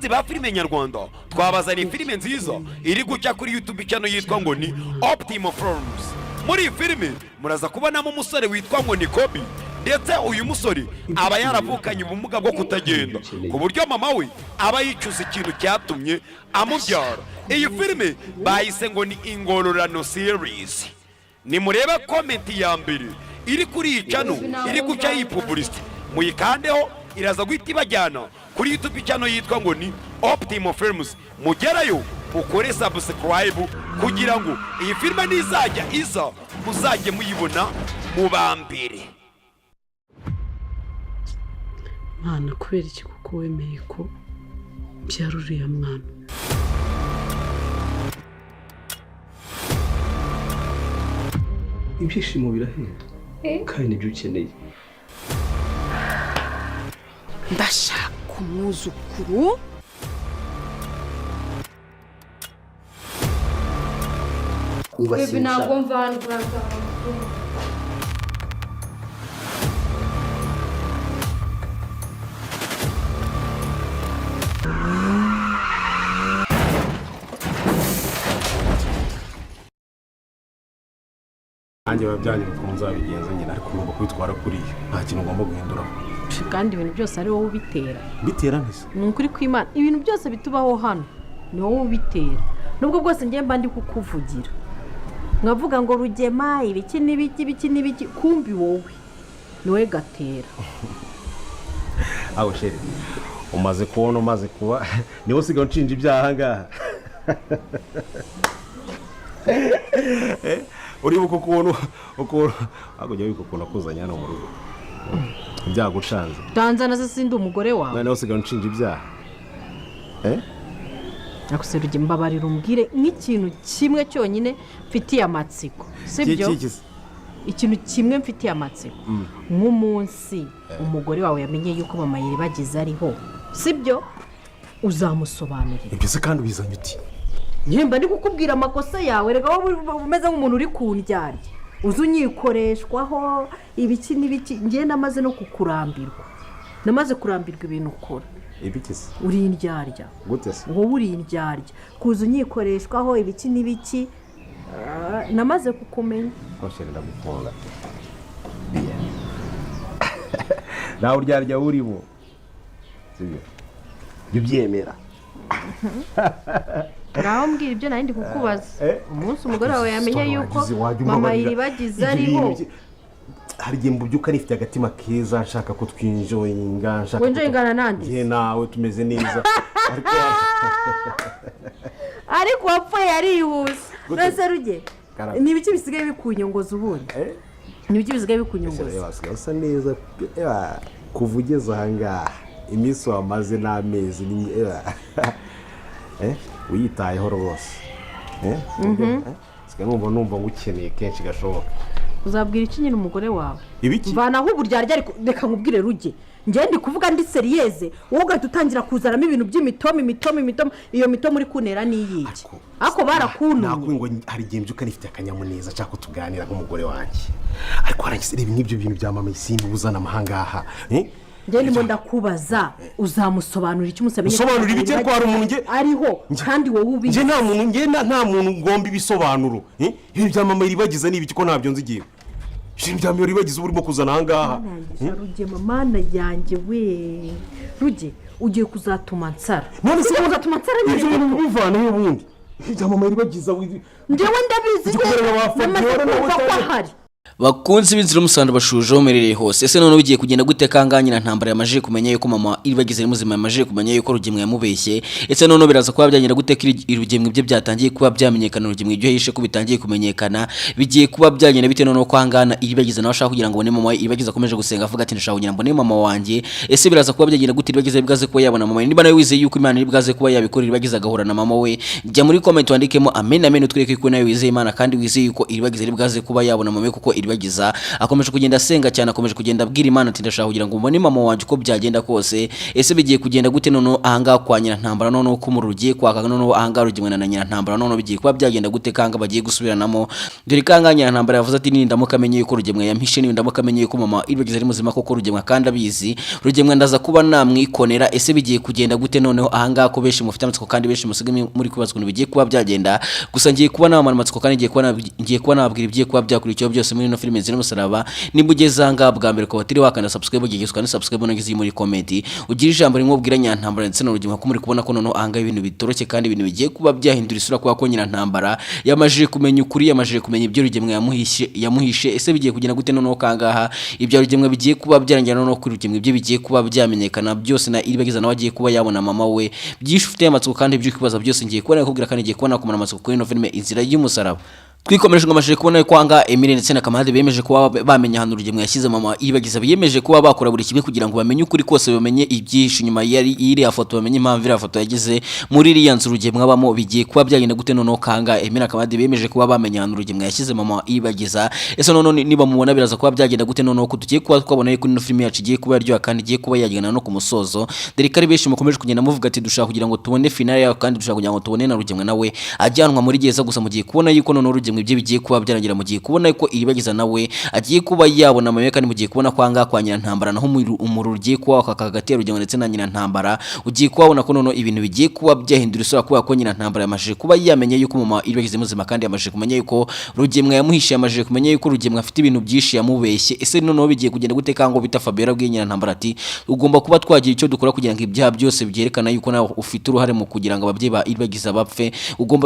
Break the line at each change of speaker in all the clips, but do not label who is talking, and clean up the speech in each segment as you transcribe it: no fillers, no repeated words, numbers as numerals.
bakunzi ba filime nyarwanda twabazaniye filime nziza iri gucya kuri YouTube channel yitwa ngo ni Optimo Films. Muri iyi filime muraza kubonamo umusore witwa ngo ni Kobi, ndetse uyu musore aba yaravukanye ubumuga bwo kutagenda ku buryo mama we aba yicuza ikintu cyatumye amubyara. Iyi filime bayise ngo ni Ingororano series. Nimurebe comment ya mbere iri kuri iyi channel iri gucya iyi publicity, muyikandeho iraza guhita ibajyana kuri YouTube channel yitwa ngo ni Optimo Films. Mugerayo ukore subscribe kugira ngo iyi filime nizajya iza muzajye muyibona mu bambere.
Mwana kubera iki kuko wemeye ko byara uriya mwana?
Ibyishimo birahenda kandi nibyo ukeneye.
Ndashaka umwuzukuru
Baby ntabwo mvana kurasa.
Anjye babyanye ukunze abigenza nyine ariko ngomba kwitwara kuri nta kintu ngomba guhinduraho.
kandi ibintu byose ari wowe ubitera.
Bitera ntese?
Ni ukuri kw'Imana ibintu byose bitubaho hano ni wowe ubitera. Nubwo bwose ngiye mba ndi kukuvugira nkavuga ngo Rugema ibiki n'ibiki kumbi wowe niwe gatera.
Aho sheri umaze kubona umaze kuba niwe usigaye unshinja ibyaha ngaha. Uribuka ukuntu akujya wiko ukuntu akuzanya hano mu rugo byagucanze.
Tanzana se sindi umugore wawe.
Nawe usigaye unshinja ibyaha.
Nakuseruge mbabarira umbwire nk'ikintu kimwe cyonyine mfitiye amatsiko. Sibyo? Ikintu kimwe mfitiye amatsiko. Nk'umunsi umugore wawe yamenye yuko mama yiri bagize ariho. Sibyo? Uzamusobanurira.
Ibyo se kandi ubizanye uti?
Nyemba ndi kukubwira amakosa yawe rega wowe umeze nk'umuntu uri kundyarya. Uzunyikoreshaho ibiki n'ibiki ngiye namaze no kukurambirwa. Namaze kurambirwa ibintu ukora.
Ibikisi
uri indyarya
gute se?
Wowe uri indyarya kuza unyikoreshwaho ibiki n'ibiki namaze kukumenya.
Koshera ndagukunda. Nawe uryarya urimo. Sibyo? Bibyemera.
Ngaho mbwira ibyo nari ndi kukubaza. Umunsi umugore wawe yamenya yuko mama yiri bagize ariho.
Hari gihe mbubyuka nifite agatima keza nshaka ko twinjoyinga nshaka.
Wenjoyingana nande?
Ye nawe tumeze neza.
Ariko wapfuye yarihuse. Nase ruge. Nibiki bisigaye bikunyongoza ubundi? Nibiki bisigaye bikunyongoza?
Basigaye usa neza. Kuvugeza hanga iminsi wamaze n'amezi ni uyitayeho rwose. Sigaye numva ngukeneye kenshi gashoboka.
Uzabwira iki nyine umugore wawe?
Ibiki?
Mvanaho uburyarya ariko reka nkubwire ruge. Ngiye ndi kuvuga ndi serieze wowe ugatutangira kuzaramo ibintu by'imitomi iyo mitomo uri kunera niyiki. Ako barakuntumye.
Nakuri ngo hari gihe mbyuka nifite akanyamuneza cyako tuganira nk'umugore wanjye. Ariko harangise reba n'ibyo bintu bya mama isimba buzana amahanga aha.
Ngiye ndimo ndakubaza uzamusobanura iki musamenye?
Usobanura ibiki ko hari umuntu nge
ariho kandi wowe ubizi.
Nta muntu ngomba ibisobanuro. Ibi bya mama iribagiza n'ibiki ko ntabyo nzigiye. Ibintu bya mama iribagiza urimo kuzana ahangaha.
Ruge mana yanjye we. Ruge ugiye kuzatuma nsara.
None se
uzatuma nsara nyine.
Ibyo bintu bivana he bundi? Ibya mama iribagiza
ndewe ndabizi. Namaze
Bakunzi b'inzira umusanda bashujeho merereye hose. Ese none ugiye kugenda gute kanganyina ntambara yamaje kumenya yuko mama iribagize muzima yamaje kumenya yuko Rugemwe yamubeshye. Ese none biraza kuba byanyira gute ko Rugemwe bye byatangiye kuba byamenyekana Rugemwe ibyo yishe ko bitangiye kumenyekana bigiye kuba byanyira bite none ko hangana iribagize nawe ashaka kugira ngo bone mama iribagize akomeje gusenga avuga ati ndashaka kugira ngo mbone mama wanjye. Ese biraza kuba byanyira gute iribagize bwaze kuba yabona mama niba nawe wizeye yuko Imana ibwaze kuba yabikora iribagize agahura na mama we. Jya muri comment wandikemo amen utwereke ko nawe wizeye Imana kandi wizeye yuko iribagize bwaze kuba yabona mama kuko iribagiza akomeje kugenda asenga cyane, akomeje kugenda abwira Imana ati ndashaka kugira ngo mbone mama wanjye uko byagenda kose. Ese bigiye kugenda gute noneho ahangaha kwa Nyirantambara noneho ko mu rugiye kwaka noneho ahangaha rugimwe na Nyirantambara noneho bigiye kuba byagenda gute kanga bagiye gusubiranamo. Dore kanga Nyirantambara yavuze ati nindamuka amenye yuko rugemwe yampishe, nindamuka amenye yuko mama iribagiza ari muzima koko rugemwe kandi abizi rugemwe ndaza kuba namwikonera. Ese bigiye kugenda gute noneho ahangaha ko benshi mufite amatsiko kandi benshi musigaye muri kubazwa bigiye kuba byagenda. Gusa ngiye kuba namana amatsiko kandi ngiye kuba nababwira ibigiye kuba byakurikiyeho byose muri no filime ziri musaraba. Nimba ugeze ahangaha bwa mbere ko batiri wakanda subscribe ugigizwa ni subscribe nagize muri comment ugira ijambo rimwe ubwira Nyirantambara ndetse n'urugimwe ko muri kubona ko noneho ahangaha ibintu bitoroshye kandi ibintu bigiye kuba byahindura isura kwa ko Nyirantambara yamajije kumenya ukuri, yamajije kumenya ibyo rugemwe yamuhishe. Ese bigiye kugenda gute noneho kangaha ibyo rugemwe bigiye kuba byarangira noneho kuri rugemwe ibyo bigiye kuba byamenyekana byose na iribagiza nawe agiye kuba yabona mama we byinshi ufite amatsiko kandi ibyo kwibaza byose ngiye kubona kubwira kandi ngiye kubona kumana amatsiko kuri no filime Inzira y'Umusaraba. Twikomeje ngamashije kubona ko anga Emile ndetse na Kamade bemeje kuba bamenya hano rugemwe yashyize mama iribagiza biyemeje kuba bakora buri kimwe kugira ngo bamenye ukuri kose, bamenye ibyishu nyuma iri afoto, bamenye impamvu iri afoto yagize muri iriya nzu rugemwe abamo bigiye kuba byagenda gute noneho kanga Emile na Kamade bemeje kuba bamenya hano rugemwe yashyize mama iribagiza. Ese noneho niba mubona biraza kuba byagenda gute noneho ko tugiye kuba twabona yuko ino filime yacu igiye kuba yaryoha kandi igiye kuba yagenda no ku musozo. Dore kari benshi mukomeje kugenda muvuga ati dushaka kugira ngo tubone finale yayo kandi dushaka kugira ngo tubone na rugemwe nawe ajyanwa muri gereza. Gusa mugiye kubona yuko noneho rugemwe ibyo bigiye kuba byarangira, mugiye kubona ko iribagiza nawe agiye kuba yabona mama kandi mugiye kubona kwanga kwa Nyirantambara naho umururu ugiye kuba hagati ya rugemwe ndetse na Nyirantambara ugiye kubona ko noneho ibintu bigiye kuba byahindura isura kuba ko Nyirantambara yamajije kuba yamenye yuko mama iribagiza muzima kandi yamajije kumenya yuko rugemwe yamuhishe, yamajije kumenya yuko rugemwe afite ibintu byinshi yamubeshye. Ese noneho bigiye kugenda gute kango bita Fabiola bwiye Nyirantambara ati ugomba kuba twagira icyo dukora kugira ngo ibyaha byose byerekana yuko nawe ufite uruhare mu kugira ngo ababyeyi ba iribagiza bapfe.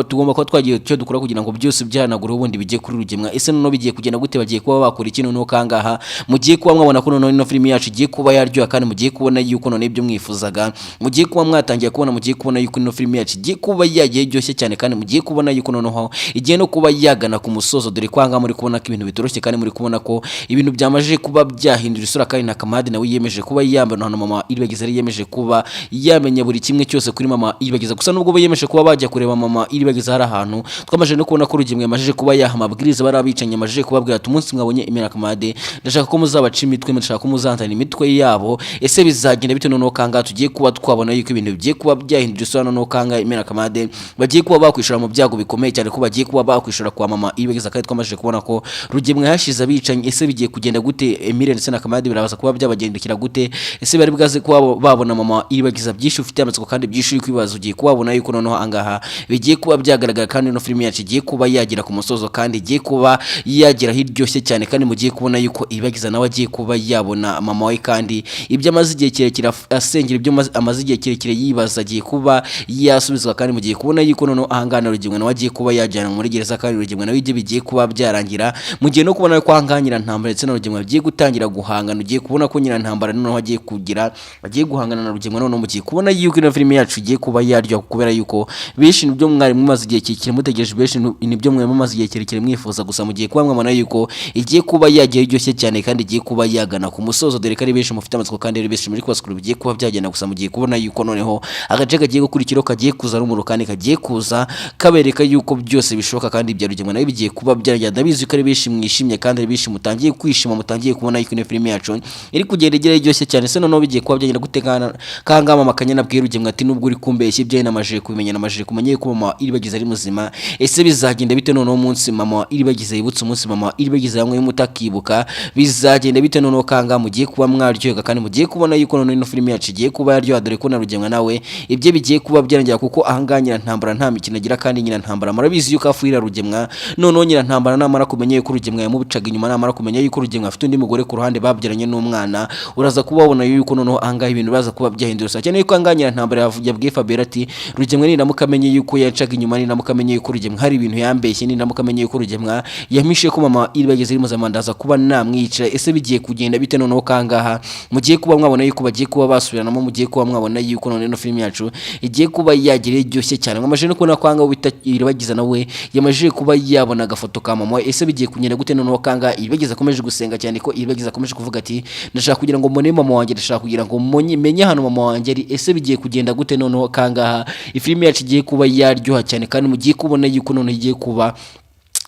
Tugomba kuba twagira icyo dukora kugira ngo byose byahanagure ubundi bigiye kuri rugemwe. Ese noneho bigiye kugenda gute bagiye kuba bakora iki noneho kangaha mugiye kuba mwabona ko noneho ino filime yacu igiye kuba yaryoha kandi mugiye kubona yuko noneho ibyo mwifuzaga mugiye kuba mwatangiye kubona, mugiye kubona yuko ino filime yacu igiye kuba yagiye iryoshye cyane kandi mugiye kubona yuko noneho igiye no kuba yagana ku musozo. Dore kwanga muri kubona ko ibintu bitoroshye kandi muri kubona ko ibintu byamaje kuba byahindura isura kandi na Kamadi nawe yiyemeje kuba yambana hano mama iribagiza ari yiyemeje kuba yamenya buri kimwe cyose kuri mama iribagiza. Gusa nubwo yiyemeje kuba bajya kureba mama iribagiza hari ahantu twamaje no kubona ko rugemwe yamajije kuba yaha amabwiriza barabicanye, yamajije kubabwira ati umunsi mwabonye Emile na Kamade ndashaka ko muzabaca imitwe, ndashaka ko muzantana imitwe yabo. Ese bizagenda bite noneho kanga tugiye kuba twabona yuko ibintu bigiye kuba byahindura isura noneho kanga Emile na Kamade bagiye kuba bakwishura mu byago bikomeye cyane ko bagiye kuba bakwishura kwa mama iribagiza kandi twamaje kubona ko rugemwe hashize abicanye. Ese bigiye kugenda gute Emile ndetse na Kamade birabaza kuba byabagendekira gute? Ese bari bwaze kuba babona mama iribagiza byinshi ufite amatsiko kandi byinshi uri kwibaza ugiye kubabona yuko noneho angaha bigiye kuba byagaragara kandi no filime yacu igiye kuba yagira ku musozo kandi igiye kuba yagira hiryoshye cyane kandi mugiye kubona yuko iribagiza nawe agiye kuba yabona mama we kandi ibyo amaze igihe kirekire asengera, ibyo amaze igihe kirekire yibaza agiye kuba yasubizwa kandi mugiye kubona yuko noneho ahangana rugemwe nawe agiye kuba yajyana muri gereza kandi rugemwe nawe ibyo bigiye kuba byarangira. Mugiye no kubona ko ahangana Nyirantambara ndetse na rugemwe agiye gutangira guhangana, ugiye kubona ko Nyirantambara noneho agiye guhangana na rugemwe noneho mugiye kubona yuko ino filime yacu igiye kuba yaryoha kubera yuko benshi nibyo mwari mumaze igihe kirekire mutegereje, benshi nibyo mwari mumaze igihe kirekire mwifuza. Gusa mugiye kuba mwabona yuko igiye kuba yagiye iryoshye cyane kandi igiye kuba yagana ku musozo. Dore ko ari benshi mufite amatsiko kandi ari benshi muri kwasukura bigiye kuba byagenda. Gusa mugiye kubona yuko noneho agace kagiye gukurikiraho kagiye kuza rumuro kandi kagiye kuza kabereka yuko byose bishoboka kandi ibya rugemwe nawe bigiye kuba byagenda. Ndabizi ko ari benshi mwishimye kandi ari benshi mutangiye kwishima, mutangiye kubona yuko ino filime yacu iri kugenda igira iryoshye cyane. Se noneho bigiye kuba byagenda gutekana kanga mama Kanyana bwiye rugemwe ati nubwo uri kumbeshye ibyo namajije kubimenya, namajije kumenya yuko mama iribagiza ari muzima. Ese bizagenda bite noneho umunsi mama iribagiza yibutse umunsi mama iribagiza yamwe mutakibuka bizagenda bite noneho kanga mugiye kuba mwaryoga kandi mugiye kubona yuko noneho ino filime yacu igiye kuba yaryoha. Dore ko na rugemwe nawe ibyo bigiye kuba byarangira kuko ahanganya Nyirantambara nta mikino agira kandi Nyirantambara murabizi yuko afuira rugemwe. Noneho Nyirantambara namara kumenya yuko rugemwe yamubicaga inyuma, namara kumenya yuko rugemwe afite undi mugore ku ruhande babyaranye n'umwana, uraza kuba wabona yuko noneho ahangaha ibintu baza kuba byahindura cyane yuko ahanganya Nyirantambara yabwiye Fabiola ati rugemwe nindamuka amenye yuko yacaga inyuma, nindamuka amenye yuko rugemwe hari ibintu yambeshye, nindamuka amenye yuko rugemwe yamishe ko mama iribagiza iri muzima ndaza kuba namwica. Ese bigiye kugenda bite noneho kangaha mugiye kuba mwabona yuko bagiye kuba basubiranamo, mugiye kuba mwabona yuko noneho ino filime yacu igiye kuba yagira iryoshye cyane. Mwamaje no kubona kwanga bita iribagiza nawe yamajije kuba yabona agafoto ka mama. Ese bigiye kugenda gute noneho kanga iribagiza akomeje gusenga cyane ko iribagiza akomeje kuvuga ati ndashaka kugira ngo mbone mama wanjye, ndashaka kugira ngo menye hano mama wanjye ari. Ese bigiye kugenda gute noneho kangaha ifilime yacu igiye kuba yaryoha cyane kandi mugiye kubona yuko noneho igiye kuba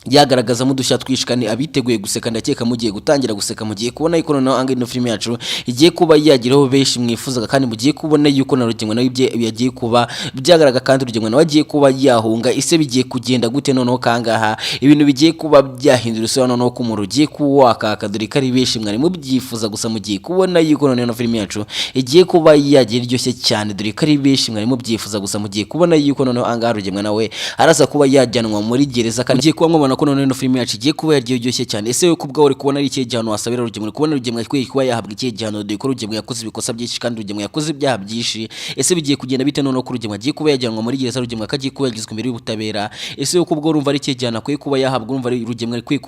yagaragaza mudushya twishikane abiteguye guseka ndakeka mugiye gutangira guseka mugiye kubona yuko noneho anga ino film yacu igiye kuba yagiraho benshi mwifuzaga kandi mugiye kubona yuko na Rugengo nawe yagiye kuba byagaragaza kandi Rugengo nawe agiye kuba yahunga ise bigiye kugenda gute noneho kangaha ibintu bigiye kuba byahindura isura noneho ko mu rugiye kuwakaka dore kari benshi mwari mubyifuza gusa mugiye kubona yuko noneho ino film yacu igiye kuba yagira iryoshye cyane dore kari benshi mwari mubyifuza gusa mugiye kubona yuko noneho anga Rugengo nawe araza kuba yajyanwa muri gereza kandi mugiye kuba ko noneho film yacu igiye kuba yaryoshye cyane ese yo kubwa uri kubona ari ikihe gihano wasabira Rugengo kubona Rugengo akwiye kuba yahabwa ikihe gihano dore ko Rugengo yakoze ibikosa byinshi kandi Rugengo yakoze ibyaha byinshi ese bigiye kugenda bite noneho ko Rugengo agiye kuba yajyanwa muri gereza Rugengo akagiye kuba yagizwe imbere y'ubutabera ese yo kubwa urumva ari ikihe gihano akwiye kuba yahabwa urumva ari Rugengo akwiye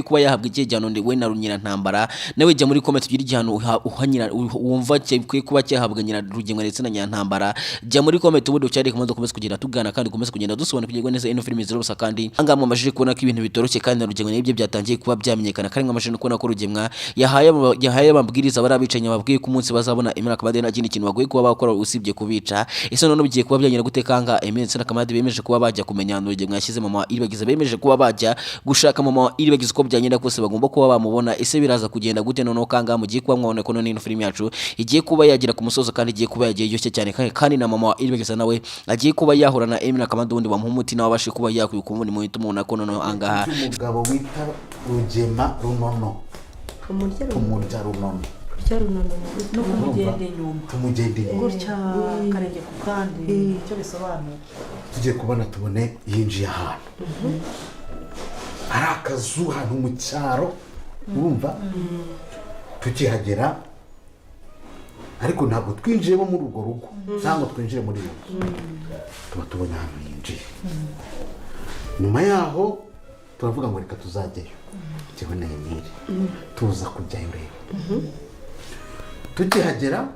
kuba yahabwa ikihe gihano we na Nyirantambara nawe jya muri comment ugira igihano uhanyira wumva akwiye kuba cyahabwa Rugengo ndetse na Nyirantambara jya muri comment ubundi ucyari kumaze kumeze kugenda tugana kandi kumeze kugenda dusobanukirwa neza ino film zirobusa kandi angamo amajije kubona ko ibintu bitoroshye kandi na Rugengo n'ibyo byatangiye kuba byamenyekana kandi ngamashije kubona ko Rugengo yahaye ababwiriza barabicanye babwiye ku munsi bazabona imyaka bade na kindi kintu bagoye kuba bakora usibye kubica ese none bigiye kuba byanyira gutekanga Eminsi na Kamadi bemeje kuba bajya kumenya Rugengo yashyize mama iribagiza bemeje kuba bajya gushaka mama iribagiza ko byanyira kose bagomba kuba bamubona ese biraza kugenda gute noneho kanga mugiye kuba mwabona ko none ino film yacu igiye kuba yagira ku musozo kandi igiye kuba yagiye yoshye cyane kandi na mama iribagiza nawe agiye kuba yahura na Eminsi na Kamadi wundi bamuhumuti nawe abashe kuba yakwiye kumubona mu itumuna ko noneho angaha
umugabo wita Rugema Runono umurya Runono
no kumugenda inyuma
tumugenda inyuma
gutya karenge ku kandi icyo bisobanura
tugiye kubona tubone yinjiye ahantu ari akazu hano mu cyaro urumva tukihagera ariko ntabwo twinjiyemo muri urwo rugo cyangwa twinjire muri iyo nzu tuba tubona ahantu yinjiye nyuma yaho turavuga ngo reka tuzajyayo njyewe na Emile tuza kujyayo rero tukihagera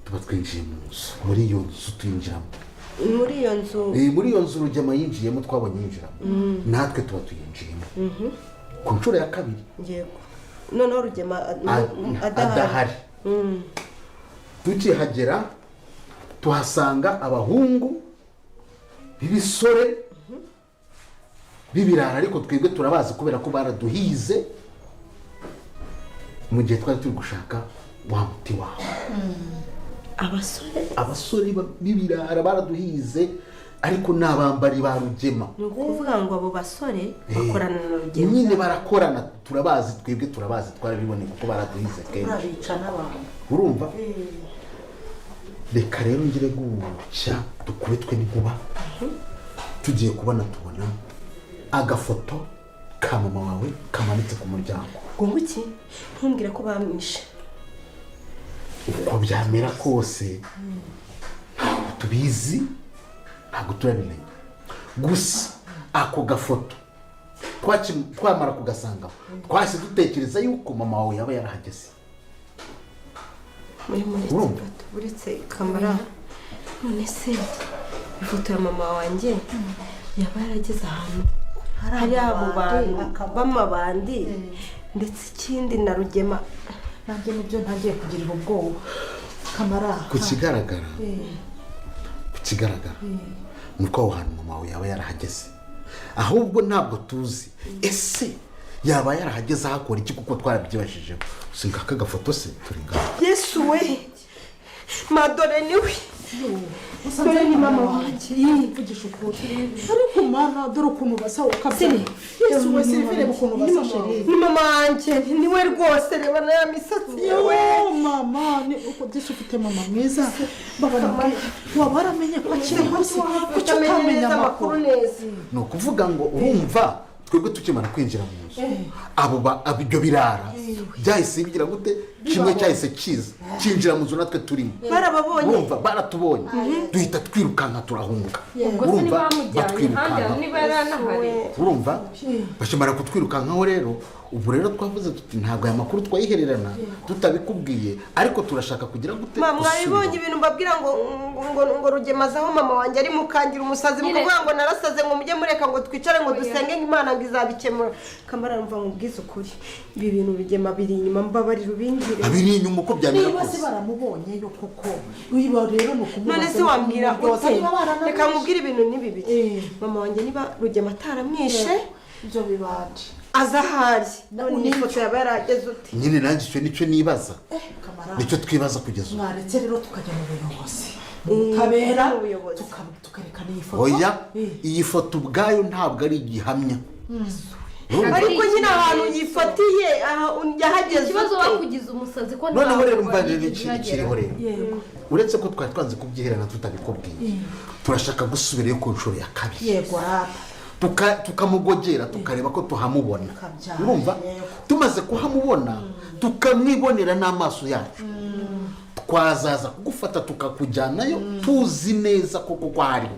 tuba twinjiye mu nzu muri iyo nzu tuyinjiramo muri iyo nzu Rugema yinjiyemo twabonye yinjiramo natwe tuba tuyinjiyemo ku nshuro ya kabiri
yego noneho Rugema
adahari tukihagera tuhasanga abahungu b'ibisore b'ibirara ariko twebwe turabazi kubera ko baraduhize mu gihe twari turi gushaka wa muti wawe abasore b'ibirara baraduhize ariko n'abambari ba Rugema
ni ukuvuga ngo abo basore bakorana na Rugema
nyine barakorana turabazi twebwe turabazi twarabibonye kuko baraduhize kenshi urumva reka rero ngire gucya dukubitwe n'inkuba tugiye tubona agafoto ka mama wawe kamanitse ku muryango
ngo iki ntumbwire ko bamwishe
uko byamera kose ntabwo tubizi ntabwo turabimenya gusa ako gafoto twamara kugasangaho twahise dutekereza yuko mama wawe yaba yarahageze
urumva uretse kamera none se ifoto ya mama wanjye yaba yarageze ahantu hari abo bantu b'amabandi ndetse ikindi na Rugema
nabyo nibyo ntagiye kugirira ubwoba kamara
ku kigaragara nuko aho hantu mama wawe yaba yarahageze ahubwo ntabwo tuzi ese yaba yarahageze ahakora iki kuko twarabyibashijeho singa aka gafoto se turi ngaho
Yesu we madore niwe
dore ni mama wanjye yivugisha ukuri ariko mana dore ukuntu basa ukabyina Yesu we sivire ukuntu basa sheri
ni mama wanjye niwe rwose reba na misatsi
yewe mama ni uko ufite mama mwiza babana wabaramenye ko akiri hasi kucyo utamenya amakuru neza
ni ukuvuga ngo urumva twebwe tukimara kwinjira mu nzu abo ibyo birara byahise bigira gute kimwe cyahise kiza kinjira mu nzu natwe turimo
barababonye
urumva baratubonye duhita twirukanka turahunga urumva batwirukanka urumva bashimara kutwirukankaho rero ubu rero twavuze tuti ntabwo aya makuru twayihererana tutabikubwiye ariko turashaka kugira gute
mwabibonye ibintu mbabwira ngo Rugemaza aho mama wanjye ari mukangira umusazi mukuvuga ngo narasaze ngo mujye mureka ngo twicare ngo dusenge Imana ngo izabikemura kamara mva mubwiza ukuri ibi bintu Rugema biri inyuma mbabarira ubingi
abiri inyuma uko byamera
niba se baramubonye yo koko wiba rero no kumubaza
none se wambwira ute
reka
reka nkubwire ibintu n'ibibi mama wanjye niba Rugema ataramwishe
ibyo bibaje
aza ahari none ifoto yaba yarageze ute
nyine nanjye icyo nicyo nibaza
kamara
nicyo twibaza kugeza ubu
mwaretse rero tukajya mu buyobozi kabera tukarekana iyi foto
oya iyi foto ubwayo ntabwo ari igihamya
ariko nyine ahantu yifatiye yahageze
ikibazo bakugize umusazi ko
noneho rero umva rero ikiriho rero uretse ko twari twanze kubyiherana tutabikubwiye turashaka gusubirayo ku nshuro ya kabiri
yego
tukamugogera tukareba ko tuhamubona urumva tumaze kuhamubona tukamwibonera n'amaso yacu twazaza kugufata tukakujyanayo tuzi neza koko ko hariho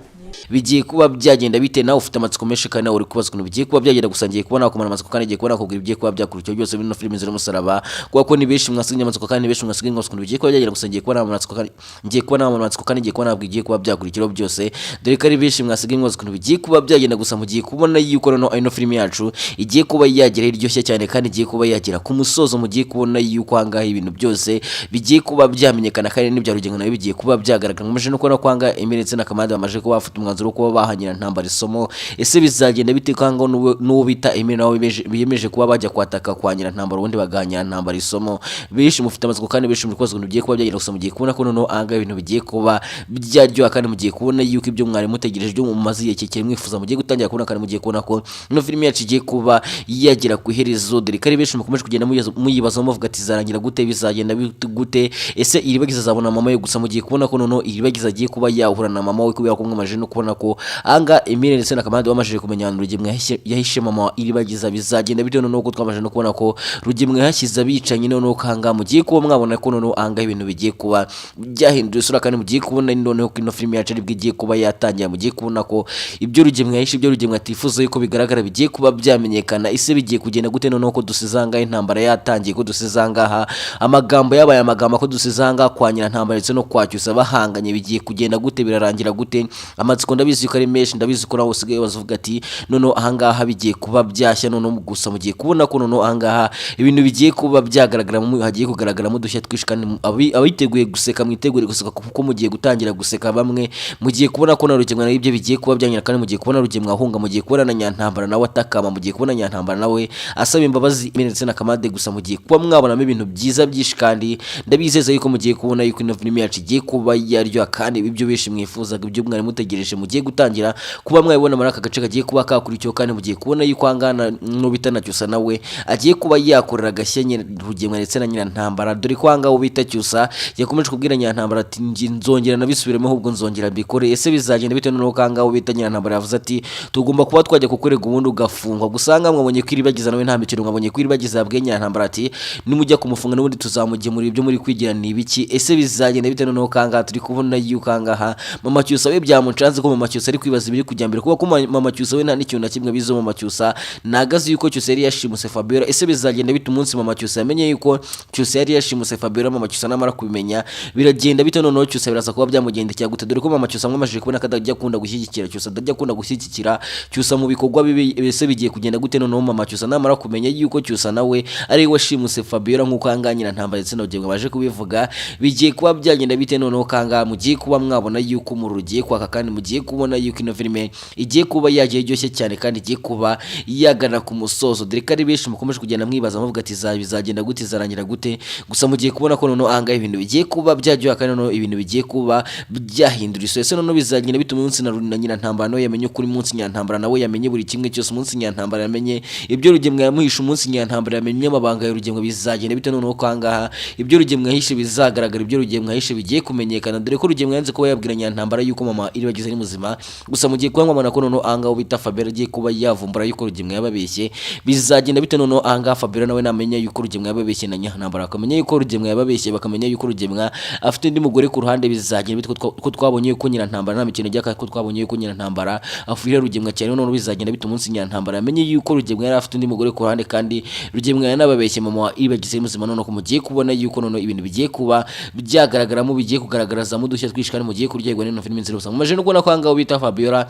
bigiye kuba byagenda bite nawe ufite amatsiko menshi kandi nawe uri kubazwa ibintu bigiye kuba byagenda gusa ngiye kubona kumara amatsiko kandi ngiye kubona kubwira ibigiye kuba byakurikiyeho byose bino filime ziri umusaraba kuko ni benshi mwasigaye amatsiko kandi benshi mwasigaye ngo bigiye kuba byagenda gusa ngiye kubona amatsiko kandi ngiye kubona amatsiko kandi ngiye kubona bigiye kuba byakurikiyeho byose dore ko ari benshi mwasigaye ngo ibintu bigiye kuba byagenda gusa mugiye kubona yuko ino filime yacu igiye kuba yagera iryoshye cyane kandi igiye kuba yagera ku musozo mugiye kubona yuko hangaha ibintu byose bigiye kuba byamenyekana kandi n'ibya Rugema nawe bigiye kuba byagaragara mumaje no kubona kwanga Emeretse na Kamande bamaje kuba bafite umwanzuro kuba bahanyira ntambara isomo ese bizagenda bite kanga n'uwo bita Emile nawe biyemeje kuba bajya kwataka kwanyira ntambara ubundi baganyira ntambara isomo bishi mufite amatsiko kandi bishi muri kozwe bigiye kuba byagira gusa mugiye kubona ko noneho anga ibintu bigiye kuba byaryoha kandi mugiye kubona yuko ibyo mwari mutegereje byo mu maziye kekere mwifuza mugiye gutangira kubona kandi mugiye kubona ko ino filime yacu igiye kuba yagera ku iherezo dore ko ari benshi mukomeje kugenda muyibaza muvuga ati zarangira gute bizagenda gute ese iribagiza azabona mama yo gusa mugiye kubona ko noneho iribagiza agiye kuba yahura na mama we kubera ko mwamaje no kubona ko anga Emile ndetse na Kamande bamajije kumenya Rugema yahishe mama iribagiza bizagenda bitewe nuko twamaje no kubona ko Rugema yashyize bicanye noneho kanga mugiye kuba mwabona ko noneho anga ibintu bigiye kuba byahindura isura kandi mugiye kubona noneho ko ino filime yacu aribwo igiye kuba yatangira mugiye kubona ko ibyo Rugema yahishe ibyo Rugema atifuza yuko bigaragara bigiye kuba byamenyekana ise bigiye kugenda gute noneho ko dusizanga intambara yatangiye ko dusizanga amagambo yabaye amagambo ko dusizanga kwanyira ntambara ndetse no kwacyusa bahanganye bigiye kugenda gute birarangira gute amatsiko ndabizi ko ari menshi ndabizi ko nawe usigaye bavuga ati noneho ahangaha bigiye kuba byashya noneho gusa mugiye kubona ko noneho ahangaha ibintu bigiye kuba byagaragara hagiye kugaragara mu dushya twinshi kandi abiteguye guseka mwitegure guseka kuko mugiye gutangira guseka bamwe mugiye kubona ko na Rugema ibyo bigiye kuba byanyira kandi mugiye kubona Rugema ahunga mugiye kubona na Nyantambara nawe atakama mugiye kubona Nyantambara nawe asaba imbabazi ndetse na Kamande gusa mugiye kuba mwabonamo ibintu byiza byinshi kandi ndabizeza yuko mugiye kubona yuko ino filime yacu igiye kuba yaryoha kandi ibyo benshi mwifuzaga ibyo mwari mutegereje mugiye gutangira kuba mwabibona muri aka gace kagiye kuba kakurikiyeho kandi mugiye kubona yuko angana n'ubita na Cyusa nawe agiye kuba yakorera agashyenye Rugema ndetse na Nyantambara dore ko anga ubita Cyusa yakomeje kubwira Nyantambara ati nzongera nabisubiremo ahubwo nzongera mbikore ese bizagenda bitewe n'uko anga ubita Nyantambara yavuze ati tugomba kuba twajya kukurega ubundi ugafungwa gusanga mwabonye kwiribagiza nawe nta mikino mwabonye kwiribagiza yabwiye Nyantambara ati nimujya kumufunga n'ubundi tuzamugemura ibyo muri kwigira ni ibiki ese bizagenda bitewe n'uko anga turi kubona yuko anga mama Cyusa we byamucanze ko mama Cyusa ari kwibaza ibiri kujya mbere kuko mama Cyusa we nta n'ikintu na kimwe bizo mama Cyusa nagaze yuko Cyusa yari yashimuse Fabiola ese bizagenda bite umunsi mama Cyusa yamenye yuko Cyusa yari yashimuse Fabiola mama Cyusa namara kubimenya biragenda bite noneho Cyusa biraza kuba byamugendekera gute dore ko mama Cyusa mwamajije kubona kadajya kunda gushyigikira Cyusa adajya kunda gushyigikira Cyusa mu bikorwa bibi ese bigiye kugenda gute noneho mama Cyusa namara kumenya yuko Cyusa nawe ari washimuse Fabiola nkuko anganyira ntambara ndetse no Rugema baje kubivuga bigiye kuba byagenda bite noneho kanga mugiye kuba mwabona yuko mu rugiye kwaka kandi mugiye kubona yuko ino filime igiye kuba yagiye iryoshye cyane kandi igiye kuba yagana ku musozo dore ko ari benshi mukomeje kugenda mwibaza muvuga ati bizagenda gute zarangira gute gusa mugiye kubona ko noneho anga ibintu bigiye kuba byaryoha kandi noneho ibintu bigiye kuba byahindura isura ese noneho bizagenda bituma umunsi na Nyantambara nawe yamenye ukuri munsi Nyantambara nawe yamenye buri kimwe cyose umunsi Nyantambara yamenye ibyo Rugema yamuhisha umunsi Nyantambara yamenye amabanga ya Rugema bizagenda bite noneho kangaha ibyo Rugema yahishe bizagaragara ibyo Rugema yahishe bigiye kumenyekana dore ko Rugema yanze kuba yabwira Nyantambara yuko mama iribagiza ari muzima gusa mugiye kuba mwabona ko noneho anga ubita Fabiola agiye kuba yavumbura yuko Rugema yababeshye bizagenda bite noneho anga Fabiola nawe namenya yuko Rugema yababeshye na Nyantambara akamenya yuko Rugema yababeshye bakamenya yuko Rugema afite undi mugore ku ruhande bizagenda bite ko twabonye yuko Nyantambara nta mikino ryaka ko twabonye yuko Nyantambara afurira Rugema cyane noneho bizagenda bite umunsi Nyantambara amenye yuko Rugema yari afite undi mugore ku ruhande kandi Rugema yanababeshye mama iribagize muzima noneho mugiye kubona yuko noneho ibintu bigiye kuba byagaragaramo bigiye kugaragaraza mu dushya twishikane mugiye kuryegwa n'ino filime nzira gusa mumaje no kubona ko ahangaho bita Fabiola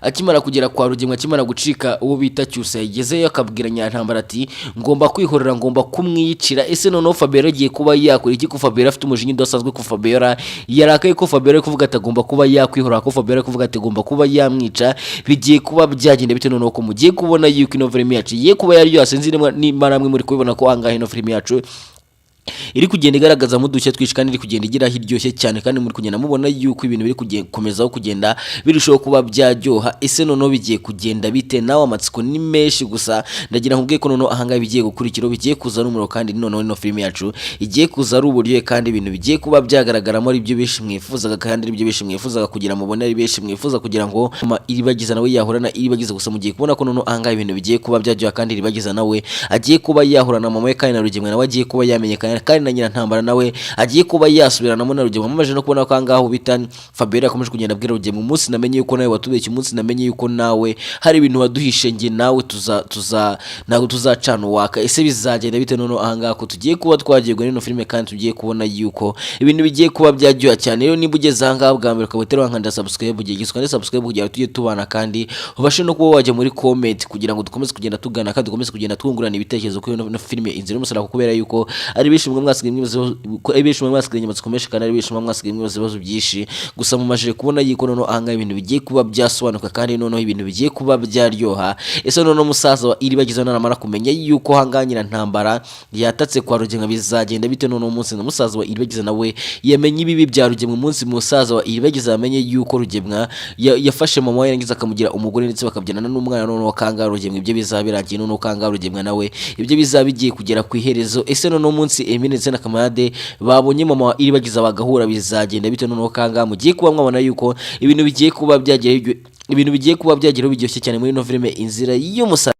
akimara kugera kwa Rugemwe, akimara gucika uwo bita Cyusa, yagezeyo akabwira Nyantambara ati ngomba kwihorera, ngomba kumwiyicira. Ese noneho Fabiola agiye kuba yakora iki? Ko Fabiola afite umujinya udasanzwe, ko Fabiola yarakaye, ko Fabiola kuvuga ati agomba kuba yakwihorera, ko Fabiola kuvuga ati agomba kuba yamwica. Bigiye kuba byagenda bite noneho ko mugiye kubona yuko ino film yacu igiye kuba yari yasenze nimba namwe muri kubibona ko ahangaha ino film yacu iri kugenda igaragaza mu dushya twinshi kandi iri kugenda igira hiryoshye cyane, kandi muri kugenda mubona yuko ibintu biri kugezaho kugenda birushaho kuba byaryoha. Ese noneho bigiye kugenda bite? Nawe amatsiko ni menshi, gusa ndagira nkubwiye ko noneho ahangaha bigiye gukurikiraho, bigiye kuza n'umuro, kandi noneho ino film yacu igiye kuza ari uburyohe, kandi ibintu bigiye kuba byagaragaramo ari byo benshi mwifuzaga, kandi ari byo benshi mwifuzaga kugira mubone, ari benshi mwifuza kugira ngo Iribagiza nawe yahura na Iribagiza. Gusa mugiye kubona ko noneho ahangaha ibintu bigiye kuba byaryoha, kandi Iribagiza nawe agiye kuba yahura na mama we, kandi na Rugemwe nawe agiye kuba yamenyekana, kandi na Nyirantambara nawe agiye kuba yasubiranamo na Rugemwe. Mamaje no kubona ko ahangaho bita Fabiola yakomeje kugenda abwira Rugemwe, umunsi namenye yuko nawe watubeshye, umunsi namenye yuko nawe hari ibintu waduhishe, nge nawe ntabwo tuzacana uwaka. Ese bizagenda bite noneho ahangaha ko tugiye kuba twagirwa n'ino filime, kandi tugiye kubona yuko ibintu bigiye kuba byaryoha cyane. Rero niba ugeze ahangaha bwa mbere ukaba utera wankanda subscribe, ugiye gisukane subscribe kugira tujye tubana, kandi ubashe no kuba wajya muri comment kugira ngo dukomeze kugenda tugana, kandi dukomeze kugenda twungurana ibitekerezo kuri ino filime Inzira y'Umusaraba, kubera yuko ari benshi mwe mwasigaye inyuma zikomesha, kandi ari benshi mwe mwasigaye ibibazo byinshi. Gusa mumajije kubona yuko noneho ahangaha ibintu bigiye kuba byasobanuka, kandi noneho ibintu bigiye kuba byaryoha. Ese noneho musaza wa Iribagiza naramara kumenya yuko ahangaha Nyirantambara yatatse kwa Rugemwe, bizagenda bite noneho umunsi na musaza wa Iribagiza nawe yamenye ibibi bya Rugemwe. Umunsi musaza wa Iribagiza yamenye yuko Rugemwe yafashe mama we yarangiza akamugira umugore, ndetse bakabyinana n'umwana, noneho kanga Rugemwe ibyo bizabirangiye, noneho kanga Rugemwe nawe ibyo bizabigiye kugera ku iherezo. Ese noneho umunsi Emile ndetse na Kamarade babonye mama wa Iribagiza bagahura, bizagenda bite noneho kanga mugiye kuba mwabona yuko ibintu bigiye kuba byageraho biryoshye cyane muri ino filime Inzira y'Umusaraba.